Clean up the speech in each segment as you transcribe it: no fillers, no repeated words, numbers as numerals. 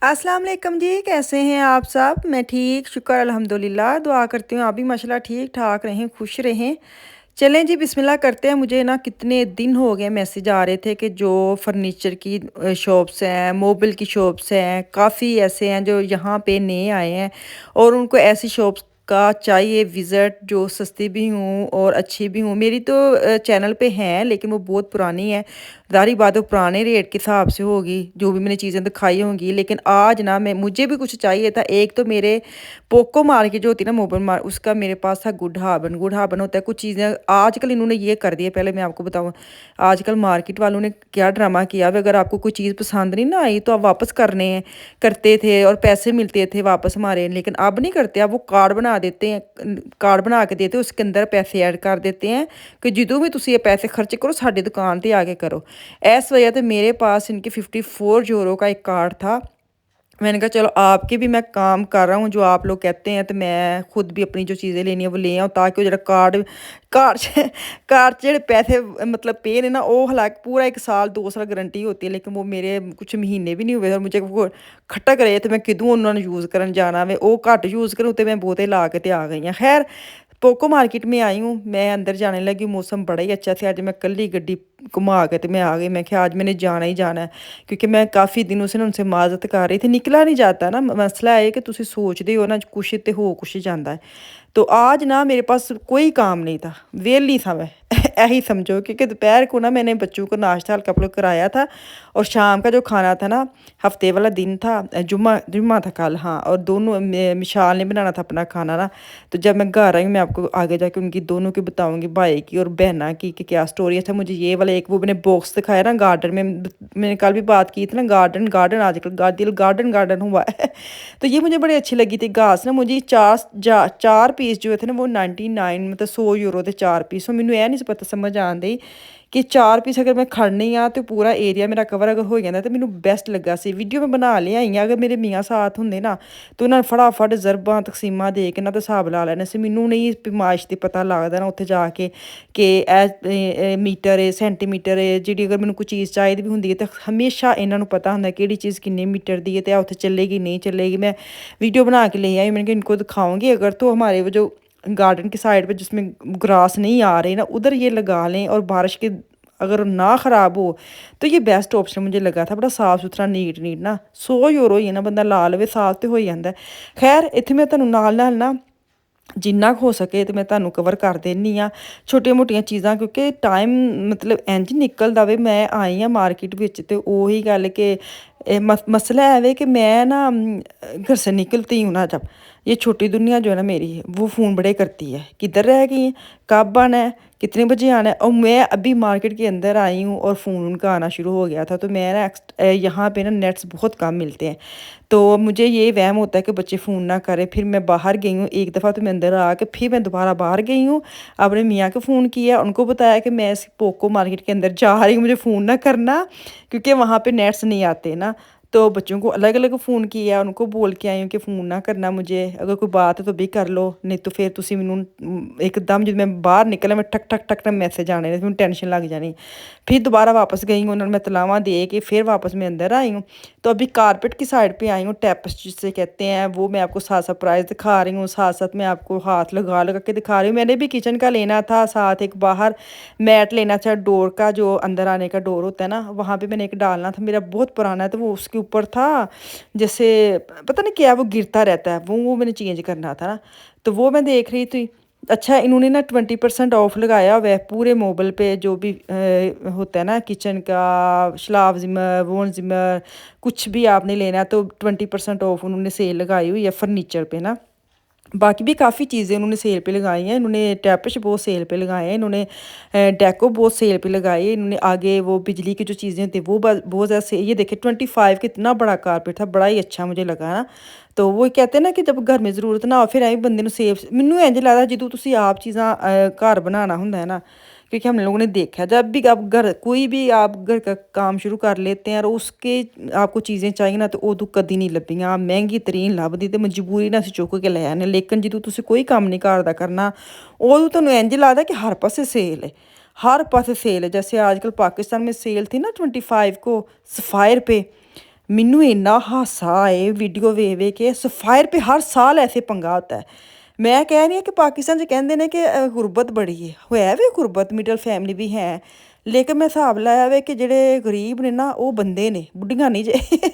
अस्सलाम वालेकुम जी, कैसे हैं आप सब? मैं ठीक, शुक्र अल्हम्दुलिल्लाह। दुआ करती हूँ आप भी माशाल्लाह ठीक-ठाक रहें, खुश रहें। चलें जी बिस्मिल्लाह करते हैं। मुझे ना कितने दिन हो गए मैसेज आ रहे थे कि जो फर्नीचर की शॉप्स हैं, मोबिल की शॉप्स हैं, काफ़ी ऐसे हैं जो यहाँ पे नए आए हैं और उनको ऐसी शॉप्स का चाहिए विज़िट जो सस्ती भी हों और अच्छी भी हों। मेरी तो चैनल पे हैं लेकिन वो बहुत पुरानी है। ज़ाहिर बात है वो पुराने रेट के हिसाब से होगी, जो भी मैंने चीज़ें दिखाई होंगी। लेकिन आज ना मैं मुझे भी कुछ चाहिए था। एक तो मेरे पोको मार्केट जो होती है ना मोबाइल उसका मेरे पास था गुड हार्बन। गुड हार्बन होता है कुछ चीज़ें आजकल इन्होंने ये कर दिया। पहले मैं आपको बताऊँ, आजकल मार्केट वालों ने क्या ड्रामा किया हुआ, अगर आपको कोई चीज़ पसंद नहीं ना आई तो आप वापस करते थे और पैसे मिलते थे वापस हमारे। लेकिन अब नहीं करते, अब वो कार्ड बना देते हैं, कार्ड बना के देते हैं, उसके अंदर पैसे ऐड कर देते हैं कि ਜਦੋਂ ਵੀ ਤੁਸੀਂ ਇਹ पैसे खर्च करो साड़ी दुकान पे आके करो। इस वजह से मेरे पास इनके 54 यूरो का एक कार्ड था। मैंने कहा चलो आपके भी मैं काम कर रहा हूँ जो आप लोग कहते हैं, तो मैं खुद भी अपनी जो चीज़ें लेनी है वो ले आऊँ, ताकि वो जरा कार्ड कार्ड च कार्ड च जेह्ड़े पैसे मतलब पे ने ना वो हालांकि पूरा 1 साल 2 साल गारंटी होती है, लेकिन वो मेरे कुछ महीने भी नहीं हुए और मुझे वो खट्टा करे तो मैं किदों उन्होंने यूज़ करन जाना वे, वो घट यूज़ करूँ तो मैं बहुते ला के ते आ गई हाँ। खैर पोको मार्केट में आई हूँ, मैं अंदर जाने लगी, मौसम बड़ा ही अच्छा था। आज मैं कल्ली गड्डी घुमा के तो मैं आ गई। मैं क्या आज मैंने जाना ही जाना है, क्योंकि मैं काफ़ी दिनों से ना उनसे माज़त कर रही थी, निकला नहीं जाता ना। मसला है कि तुसी सोचते हो ना कुछ ते हो कुछ जाता है। तो आज ना मेरे पास कोई काम नहीं था, वेली था मैं यही समझो, क्योंकि दोपहर को ना मैंने बच्चों को नाश्ता हल्का फुल्का कराया था और शाम का जो खाना था ना, हफ्ते वाला दिन था, जुम्मा जुम्मा था कल, हाँ। और दोनों मिशाल ने बनाना था अपना खाना ना। तो जब मैं घर आई मैं आपको आगे जाके उनकी दोनों की बताऊंगी, भाई की और बहना की, कि क्या स्टोरी है। अच्छा मुझे ये वाला एक वो मैंने बॉक्स दिखाया ना गार्डन में, मैंने कल भी बात की थी ना, गार्डन गार्डन आजकल दिल गार्डन गार्डन हुआ है तो ये मुझे बड़ी अच्छी लगी थी घास ना। मुझे चार पीस जो थे ना वो 99 मतलब 100 यूरो के 4 पीस। मैनू यह नहीं पता समझ आती कि 4 पीस अगर मैं खड़नी हाँ तो पूरा एरिया मेरा कवर अगर हो जाता तो मैनू बेस्ट लगा सी। वीडियो मैं बना लिया आई अगर मेरे मियाँ साथ होंगे ना तो उन्होंने फटाफट जरबा तकसीमा दे के ना तो हिसाब ला लेना सी। मैनू नहीं पैमाइश का पता लगता ना उत्थे जाके कि मीटर है सेंटीमीटर है, जी अगर मैनू कोई चीज़ चाहिए भी होंगी तो हमेशा इन्हों पता होंगे कि चीज़ किन्ने मीटर की है तो उत्थे चलेगी नहीं चलेगी। मैं वीडियो बना के ले आई, मैंने कहा इनको दिखाऊंगी अगर तो हमारे वो जो गार्डन की साइड पे जिसमें ग्रास नहीं आ रहे ना उधर ये लगा लें, और बारिश के अगर ना ख़राब हो तो ये बेस्ट ऑप्शन मुझे लगा था। बड़ा साफ सुथरा नीट नीट ना 100 यूरो ही है ना, बंदा ला लवे साफ तो हो जाता है। खैर इत्थे मैं तुहानू नाल ना जिन्ना हो सके तो मैं तुहानू कवर कर देनी हाँ छोटिया मोटिया चीज़ां, क्योंकि टाइम मतलब इंज निकलदा वे। मैं आई हाँ मार्केट विच ते ओही गल कि मसला है वे कि मैं ना घर से निकलती हूँ ना, जब ये छोटी दुनिया जो है ना मेरी वो फ़ोन बड़े करती है, किधर रह गई है, कब आना है, कितने बजे आना है। और मैं अभी मार्केट के अंदर आई हूँ और फ़ोन उनका आना शुरू हो गया था। तो मैं ना यहाँ पे ना नेट्स बहुत कम मिलते हैं, तो मुझे ये वहम होता है कि बच्चे फ़ोन ना करें। फिर मैं बाहर गई हूँ एक दफ़ा, तो मैं अंदर आके फिर मैं दोबारा बाहर गई हूँ, अपने मियाँ को फ़ोन किया, उनको बताया कि मैं इस पोको मार्केट के अंदर जा रही हूँ, मुझे फ़ोन ना करना क्योंकि वहाँ पे नेट्स नहीं आते ना। तो बच्चों को अलग अलग फ़ोन किया, उनको बोल के आई हूँ कि फ़ोन ना करना मुझे, अगर कोई बात है तो भी कर लो, नहीं तो फिर तुसी मैनू एकदम जो मैं बाहर निकला मैं ठक ठक ठक ना मैसेज आने मैनू टेंशन लग जानी। फिर दोबारा वापस गई हूँ, उन्होंने मैं तलावा दे के फिर वापस मैं अंदर आई हूँ। तो अभी कारपेट की साइड पे आई हूँ, टैप्स जिसे कहते हैं, वो मैं आपको साथ सरप्राइज़ दिखा रही हूँ, साथ साथ मैं आपको हाथ लगा लगा के दिखा रही हूँ। मैंने भी किचन का लेना था, साथ एक बाहर मैट लेना था, डोर का जो अंदर आने का डोर होता है ना वहाँ पे मैंने एक डालना था, मेरा बहुत पुराना है तो वो उसके ऊपर था जैसे पता नहीं क्या वो गिरता रहता है, वो मैंने चेंज करना था ना। तो वो मैं देख रही थी। अच्छा इन्होंने ना 20% ऑफ लगाया हुआ है पूरे मोबाइल पे, जो भी होता है ना किचन का, शलाव ज़िमर, वोन ज़िमर, कुछ भी आपने लेना तो 20% ऑफ उन्होंने सेल लगाई हुई है फर्नीचर पे ना। बाकी भी काफ़ी चीज़ें उन्होंने सेल पे लगाई हैं, इन्होंने टैपिश बहुत सेल पे लगाए हैं, इन्होंने डेको बहुत सेल पे लगाई है, इन्होंने आगे वो बिजली की जो चीज़ें होती हैं वो बहुत ज़्यादा से ये देखिए 25 कितना बड़ा कारपेट था, बड़ा ही अच्छा मुझे लगा ना। तो वो कहते हैं ना कि जब घर में ज़रूरत ना हो फिर ਐਵੇਂ ਬੰਦੇ ਨੂੰ ਸੇਵ ਮੈਨੂੰ ਇੰਝ ਲੱਗਦਾ ਜਦੋਂ ਤੁਸੀਂ ਆਪ चीज़ां घर बनाना ਹੁੰਦਾ है ना, क्योंकि हम लोगों ने देखा जब भी आप घर कोई भी आप घर का काम शुरू कर लेते हैं और उसके आपको चीज़ें चाहिए ना तो उदों कदी नहीं लभदियां, महंगी तरीन लभदी ते मजबूरी ना ਅਸੀਂ चुक के ले आने। लेकिन ਜਦੋਂ ਤੁਸੀਂ ਕੋਈ ਕੰਮ नहीं घर ਦਾ करना उदों ਤੁਹਾਨੂੰ इंज लगता कि हर पासे सेल है, हर पासे सेल है। जैसे आजकल पाकिस्तान में सेल थी ना 25 को सफ़ायर पे, ਮੈਨੂੰ ਇੰਨਾ ਹਾਸਾ ਆਏ वीडियो ਵੇਖ ਵੇਖ के सफ़ायर पे हर साल ऐसे पंगा होता है। मैं कह रही ਹਾਂ कि पाकिस्तान 'ਚ ਕਹਿੰਦੇ ਨੇ ਕਿ ਗੁਰਬਤ ਬੜੀ ਹੈ, ਹੋਇਆ ਵੀ ਗੁਰਬਤ, ਮਿਡਲ ਫੈਮਿਲੀ ਵੀ ਹੈ, ਲੇਕਿਨ मैं हिसाब ਲਾਇਆ ਵੇ कि ਜਿਹੜੇ गरीब ने ना वो बंदे ने, बुढ़िया नहीं जे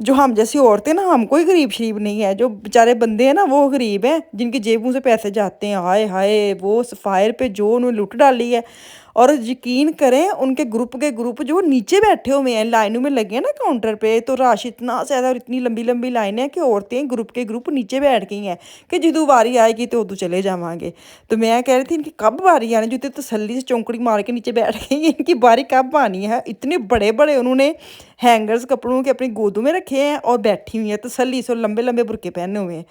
जो हम जैसी औरतें ना, हम कोई गरीब शरीब नहीं है, जो बेचारे बंदे हैं ना वो गरीब हैं, जिनकी जेबों से पैसे जाते हैं। हाय हाय, वो सफ़ायर पे जो उन्होंने लूट डाली है। और यकीन करें, उनके ग्रुप के ग्रुप जो नीचे बैठे हुए हैं, लाइनों में लगे हैं ना काउंटर पे, तो रश इतना ज़्यादा और इतनी लंबी लंबी लाइनें हैं कि औरतें ग्रुप के ग्रुप नीचे बैठ गई हैं कि ਜਦੋਂ ਵਾਰੀ ਆएगी तो उदू चले जावांगे। तो मैं कह रही थी इनकी कब बारी आनी, जो तसल्ली से चौंकड़ी मार के नीचे बैठ गई, इनकी बारी कब आनी है। इतने बड़े बड़े उन्होंने हैंगर्स कपड़ों के अपनी गोदों में रखे हैं और बैठी हुई हैं तसल्ली से, लंबे लंबे बुरके पहने हुए हैं।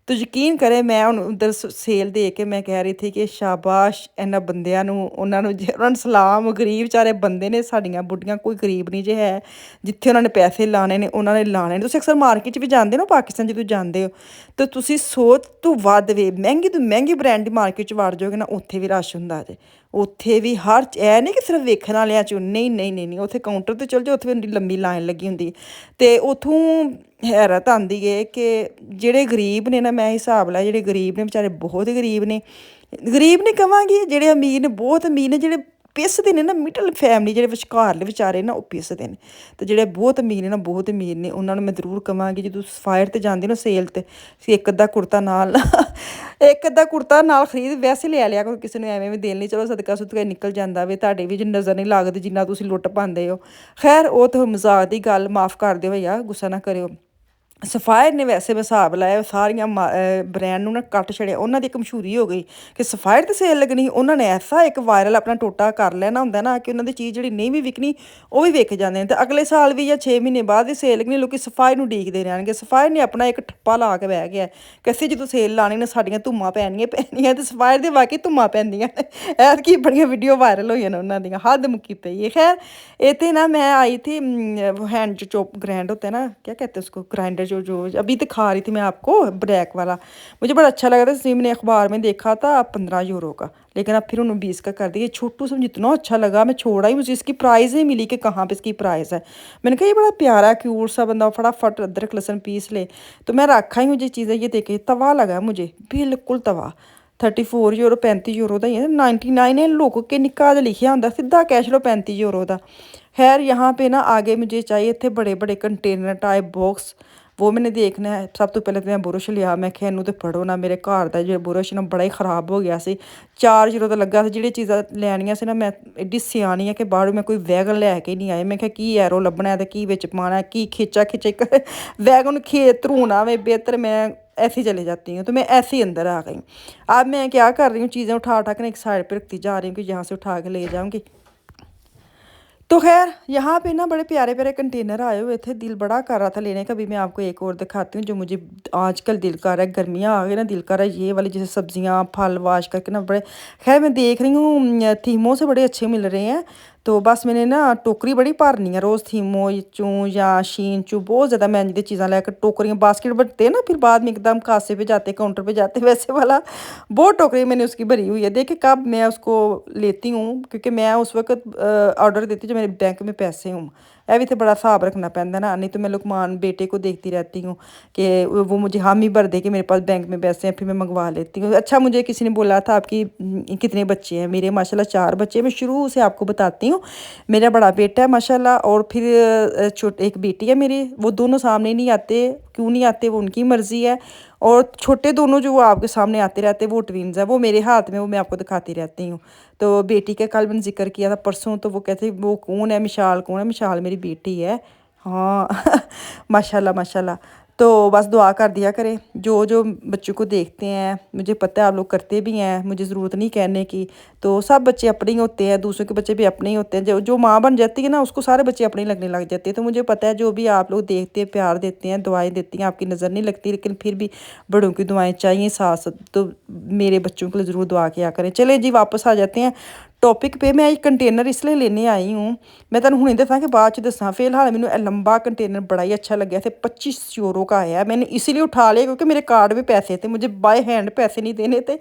तो यकीन करें, मैं उधर सेल दे के मैं कह रही थी कि शाबाश ਇਹਨਾਂ ਬੰਦਿਆਂ ਨੂੰ, ਉਹਨਾਂ ਨੂੰ ਸਲਾਮ। ਗਰੀਬ ਵਿਚਾਰੇ ਬੰਦੇ ਨੇ, ਸਾਡੀਆਂ ਬੁੱਢੀਆਂ ਕੋਈ ਗਰੀਬ ਨਹੀਂ ਜੇ ਹੈ, ਜਿੱਥੇ ਉਹਨਾਂ ਨੇ ਪੈਸੇ ਲਾਣੇ ਨੇ ਉਹਨਾਂ ਨੇ ਲਾਣੇ ਨੇ। ਤੁਸੀਂ ਅਕਸਰ ਮਾਰਕੀਟ 'ਚ ਵੀ ਜਾਂਦੇ ਹੋ, ਪਾਕਿਸਤਾਨ ਜਦੋਂ ਜਾਂਦੇ ਹੋ ਤਾਂ ਤੁਸੀਂ ਸੋਚ ਤੋਂ ਵੱਧ ਵੇ ਮਹਿੰਗੀ ਤੋਂ ਮਹਿੰਗੀ ਬ੍ਰਾਂਡ ਦੀ ਮਾਰਕੀਟ 'ਚ ਵੜ ਜਾਓਗੇ ਨਾ, ਉੱਥੇ ਵੀ ਰਸ਼ ਹੁੰਦਾ ਜੇ। ਉੱਥੇ ਵੀ ਹਰ ਇਹ ਨਹੀਂ ਕਿ ਸਿਰਫ ਵੇਖਣ ਵਾਲਿਆਂ 'ਚ, ਨਹੀਂ ਨਹੀਂ ਨਹੀਂ ਨਹੀਂ, ਉੱਥੇ ਕਾਊਂਟਰ 'ਤੇ ਚਲ ਜਾਓ, ਉੱਥੇ ਵੀ ਲੰਬੀ ਲਾਈਨ ਲੱਗੀ ਹੁੰਦੀ। ਅਤੇ ਉੱਥੋਂ ਹੈਰਤ ਆਉਂਦੀ ਹੈ ਕਿ ਜਿਹੜੇ ਗਰੀਬ ਨੇ ਨਾ, ਮੈਂ ਹਿਸਾਬ ਲਾਇਆ ਜਿਹੜੇ ਗਰੀਬ ਨੇ ਵਿਚਾਰੇ ਬਹੁਤ ਗਰੀਬ ਨੇ। ਗਰੀਬ ਨਹੀਂ ਕਹਾਂਗੀ, ਜਿਹੜੇ ਅਮੀਰ ਨੇ ਬਹੁਤ ਅਮੀਰ ਨੇ, ਜਿਹੜੇ ਪਿਸਦੇ ਨੇ ਨਾ ਮਿਡਲ ਫੈਮਿਲੀ, ਜਿਹੜੇ ਵਿਚਕਾਰਲੇ ਵਿਚਾਰੇ ਨਾ ਉਹ ਪਿਸਦੇ ਨੇ। ਅਤੇ ਜਿਹੜੇ ਬਹੁਤ ਅਮੀਰ ਨੇ ਨਾ, ਬਹੁਤ ਅਮੀਰ ਨੇ, ਉਹਨਾਂ ਨੂੰ ਮੈਂ ਜ਼ਰੂਰ ਕਹਾਂਗੀ ਜਦੋਂ ਸਫਾਇਰ 'ਤੇ ਜਾਂਦੇ ਨਾ, ਸੇਲ 'ਤੇ, ਇੱਕ ਅੱਧਾ ਕੁੜਤਾ ਨਾਲ ਇੱਕ ਅੱਧਾ ਕੁੜਤਾ ਨਾਲ ਖਰੀਦ ਵੈਸੇ ਲੈ ਲਿਆ ਕੋਈ, ਕਿਸੇ ਨੂੰ ਐਵੇਂ ਵੀ ਦੇਣ ਲਈ, ਚਲੋ ਸਦਕਾ ਸੁਦਕਾ ਨਿਕਲ ਜਾਂਦਾ ਵੇ, ਤੁਹਾਡੇ ਵੀ ਨਜ਼ਰ ਨਹੀਂ ਲੱਗਦੀ ਜਿੰਨਾ ਤੁਸੀਂ ਲੁੱਟ ਪਾਉਂਦੇ ਹੋ। ਖੈਰ ਉਹ ਤਾਂ ਮਜ਼ਾਕ ਦੀ ਗੱਲ, ਮਾफ़ ਕਰ ਦਿਓ ਭਈਆ, ਗੁੱਸਾ ਨਾ ਕਰਿਓ। ਸਫਾਇਰ ਨੇ ਵੈਸੇ ਮੈਂ ਹਿਸਾਬ ਲਾਇਆ ਸਾਰੀਆਂ ਬ੍ਰਾਂਡ ਨੂੰ ਨਾ ਕੱਟ ਛੜਿਆ। ਉਹਨਾਂ ਦੀ ਇੱਕ ਮਸ਼ਹੂਰੀ ਹੋ ਗਈ ਕਿ ਸਫਾਇਰ 'ਤੇ ਸੇਲ ਲੱਗਣੀ, ਉਹਨਾਂ ਨੇ ਐਸਾ ਇੱਕ ਵਾਇਰਲ ਆਪਣਾ ਟੋਟਾ ਕਰ ਲੈਣਾ ਹੁੰਦਾ ਨਾ ਕਿ ਉਹਨਾਂ ਦੀ ਚੀਜ਼ ਜਿਹੜੀ ਨਹੀਂ ਵੀ ਵਿਕਣੀ ਉਹ ਵੀ ਵਿਕ ਜਾਂਦੇ ਨੇ। ਅਤੇ ਅਗਲੇ ਸਾਲ ਵੀ ਜਾਂ 6 ਮਹੀਨੇ ਬਾਅਦ ਵੀ ਸੇਲ ਲੱਗਣੀ, ਲੋਕ ਸਫਾਇਰ ਨੂੰ ਉਡੀਕਦੇ ਰਹਿਣਗੇ। ਸਫਾਇਰ ਨੇ ਆਪਣਾ ਇੱਕ ਠੱਪਾ ਲਾ ਕੇ ਬਹਿ ਗਿਆ ਕਿ ਅਸੀਂ ਜਦੋਂ ਸੇਲ ਲਾਣੀ ਨਾ ਸਾਡੀਆਂ ਧੂੰਮਾਂ ਪੈਣੀਆਂ ਪੈਣੀਆਂ। ਅਤੇ ਸਫਾਇਰ ਦੇ ਵਾਕਈ ਧੂੰਮਾਂ ਪੈਂਦੀਆਂ ਨੇ, ਐਤਕੀ ਬੜੀਆਂ ਵੀਡੀਓ ਵਾਇਰਲ ਹੋਈਆਂ ਨੇ ਉਹਨਾਂ ਦੀਆਂ, ਹੱਦ ਮੁੱਕੀ ਪਈ ਹੈ। ਖੈਰ ਇੱਥੇ ना मैं आई थी, हैंड जो चॉप ग्राइंड होता है ना, क्या कहते हैं उसको, ग्राइंडर जो जो अभी दिखा रही थी मैं आपको, ब्लैक वाला, मुझे बड़ा अच्छा लगा था। इसलिए मैंने अखबार में देखा था 15 यूरो का, लेकिन अब फिर उन्होंने 20 का कर दिया। छोटू से मुझे इतना अच्छा लगा, मैं छोड़ा ही, मुझे इसकी प्राइस नहीं मिली कि कहाँ पे इसकी प्राइस है। मैंने कहा ये बड़ा प्यारा क्यूट सा, बंदा फटाफट अदरक लहसुन पीस ले, तो मैं रखा ही, मुझे चीज़ें ये देखे। तवा लगा मुझे, बिल्कुल तवा, 34 यूरो, 35 यूरो का ही है, 99 है, लोगों के निक्का जिहा लिखिया होंदा, सीधा कैश लो 35 यूरो का। खैर यहाँ पे ना आगे मुझे चाहिए थे बड़े बड़े कंटेनर टाइप बॉक्स, वो मैंने देखना है। सब तो पहले तो मैं बुरश लिया, मैं क्या इनू तो फड़ो ना, मेरे घर का जो बुरश ना बड़ा ही खराब हो गया सी। 4 यूरो का लगा ਸੀ, ਜਿਹੜੀ ਚੀਜ਼ਾਂ ਲੈਣੀਆਂ ਸੀ ਨਾ, ਮੈਂ ਐਡੀ ਸਿਆਣੀ ਆ ਕਿ ਬਾਹਰੋਂ ਮੈਂ ਕੋਈ ਵੈਗਨ ਲੈ ਕੇ ਨਹੀਂ ਆਏ। ਮੈਂ ਕਿਹਾ ਕੀ ਐਰੋ ਲੱਭਣਾ ਤੇ ਕੀ ਵਿੱਚ ਪਾਣਾ, ਕੀ खींचा खींचे वैगन खेत धरूना में बेहतर, मैं ऐसे ही चले जाती हूँ। तो मैं ऐसे ही अंदर आ गई। अब मैं क्या कर रही हूँ, चीज़ें उठा उठा कर एक साइड पर रखती जा रही हूँ कि यहाँ से उठा के ले जाऊँगी। तो खैर यहाँ पे ना बड़े प्यारे प्यारे कंटेनर आए हुए थे, दिल बड़ा कर रहा था लेने का। भी मैं आपको एक और दिखाती हूँ जो मुझे आजकल दिल कर रहा है, गर्मियाँ आ गई ना, दिल कर रहा है ये वाली जैसे सब्जियाँ फल वाश करके ना बड़े। खैर मैं देख रही हूँ थीमों से बड़े अच्छे मिल रहे हैं, तो बस मैंने ना टोकरी बड़ी भरनी है रोज़ थीमो चूँ या शीन चूँ, बहुत ज़्यादा महंगी चीज़ें लेकर टोकरियाँ बास्केट भरते हैं ना, फिर बाद में एकदम कासे पे जाते काउंटर पे जाते, वैसे वाला बहुत टोकरी मैंने उसकी भरी हुई है। देखिए कब मैं उसको लेती हूँ, क्योंकि मैं उस वक्त ऑर्डर देती हूँ जब मेरे बैंक में पैसे हों। यह भी तो बड़ा हिसाब रखना पैंदा ना, नहीं तो मैं लुकमान बेटे को देखती रहती हूँ कि वो मुझे हम ही भर दे कि मेरे पास बैंक में पैसे हैं, फिर मैं मंगवा लेती हूँ। अच्छा मुझे किसी ने बोला था आपकी कितने बच्चे हैं, मेरे माशाल्लाह 4 बच्चे। मैं शुरू से आपको बताती हूँ, मेरा बड़ा बेटा है माशाल्लाह, और फिर एक बेटी है मेरी, वो दोनों सामने नहीं आते, क्यों नहीं आते वो उनकी मर्ज़ी है। और छोटे दोनों जो वो आपके सामने आते रहते हैं वो ट्विन्स है, वो मेरे हाथ में, वो मैं आपको दिखाती रहती हूँ। तो बेटी का कल मैंने जिक्र किया था परसों, तो वो कहते वो कौन है, मिशाल कौन है, मिशाल मेरी बेटी है। हाँ माशाल्लाह माशाल्लाह। तो बस दुआ कर दिया करें, जो जो बच्चों को देखते हैं, मुझे पता है आप लोग करते भी हैं, मुझे ज़रूरत नहीं कहने की। तो सब बच्चे अपने ही होते हैं, दूसरों के बच्चे भी अपने ही होते हैं। जो जो माँ बन जाती है ना, उसको सारे बच्चे अपने ही लगने लग जाते हैं। तो मुझे पता है जो भी आप लोग देखते हैं, प्यार देते हैं, दुआएं देती हैं, आपकी नज़र नहीं लगती, लेकिन फिर भी बड़ों की दुआएं चाहिए साथ, तो मेरे बच्चों के लिए ज़रूर दुआ किया करें। चले जी वापस आ जाते हैं ਟੌਪਿਕ पे मैं कंटेनर इसलिए लेने आई हूँ। मैं तुहानू हुणे दसां कि बाद च दसां। फिलहाल मैनू ये लंबा कंटेनर बड़ा ही अच्छा लग्या थे, 25 यूरो का आया। मैंने इसीलिए उठा लिया क्योंकि मेरे कार्ड में पैसे थे, मुझे बाय हैंड पैसे नहीं देने थे।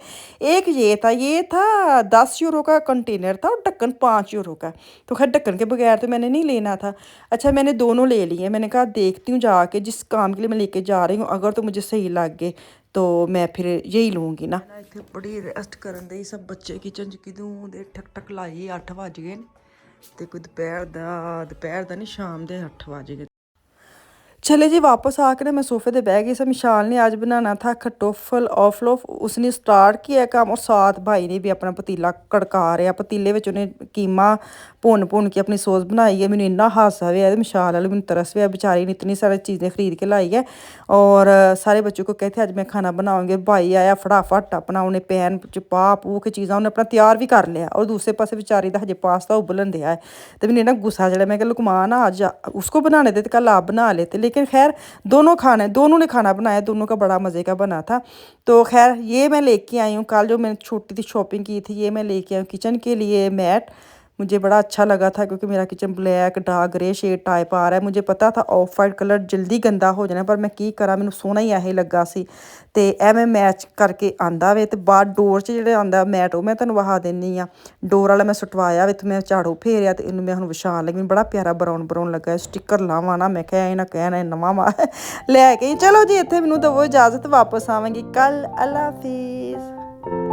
एक ये था 10 यूरो का कंटेनर था और ढक्कन 5 यूरो का। तो खैर ढक्कन के बगैर तो मैंने नहीं लेना था। अच्छा मैंने दोनों ले लिए। मैंने कहा देखती हूँ जाके जिस काम के लिए मैं लेके जा रही हूँ, अगर तो मुझे सही लग गए तो मैं फिर यही लूँगी ना। ਇੱਥੇ ਬੜੀ ਰੈਸਟ ਕਰਨ ਦੇ ਸਭ ਬੱਚੇ ਕਿਚਨ 'ਚ ਕਿਦੋਂ ਦੇ ਠਕ ਠਕ ਲਾਈ 8 ਵਜ ਗਏ ਤੇ ਕੋਈ ਦੁਪਹਿਰ ਦਾ ਨਹੀਂ, ਸ਼ਾਮ ਦੇ 8 ਵਜ ਗਏ। चले जी वापस आकर मैं सोफे पे बह गई। सब मिशाल ने आज बनाना था खटोफल ऑफलोफ, उसने स्टार्ट किया काम और साथ भाई ने भी अपना पतीला कड़का रहा। पतीले में उन्हें कीमा भुन के अपनी सॉस बनाई है। मैंने इन्ना हासा हुआ, मिशाल वाले मैंने तरस हुआ, बेचारी ने इतनी सारी चीज़ें खरीद के लाई है। और सारे बच्चों को कहते आज मैं खाना बनाऊँगी। भाई आया फटाफट अपना उन्हें पैन च पा के चीज़ां उन्हें अपना तैयार भी कर लिया। और दूसरे पासे बेचारी का हजे पास्ता उबलन दिया है। तो मैंने ना गुस्सा चढ़ा, मैं लुकमान आज उसको बनाने दे, कल आप बना लेते। लेकिन खैर दोनों ने खाना बनाया, दोनों का बड़ा मज़े का बना था। तो खैर ये मैं लेके आई हूँ। कल जो मैंने छोटी सी शॉपिंग की थी, ये मैं लेके आई हूँ किचन के लिए मैट। मुझे बड़ा अच्छा लगा था क्योंकि मेरा kitchen black dark grey shade type आ रहा है। मुझे पता था ऑफ वाइट कलर जल्दी गंदा हो जाना, पर मैं की करा, मैनू सोहना ही यही लगा सी। तो यह मैं मैच करके आंदा वे। तो बाद डोर च जो आंदा मैट, वो मैं तुहानू विखा दिंदी हाँ। डोर वाला मैं सुटवाया वे, मैं झाड़ू फेरिया तो इनू मैं हुण विछा लगी। मैनू बड़ा प्यारा ब्राउन लगा। स्टिकर लावां ना, मैं क्या इन्हें कहना नवा लै गई। चलो जी इत्थे मैनू दवो इजाजत, वापस आवांगी कल। अल्लाह हाफिज़।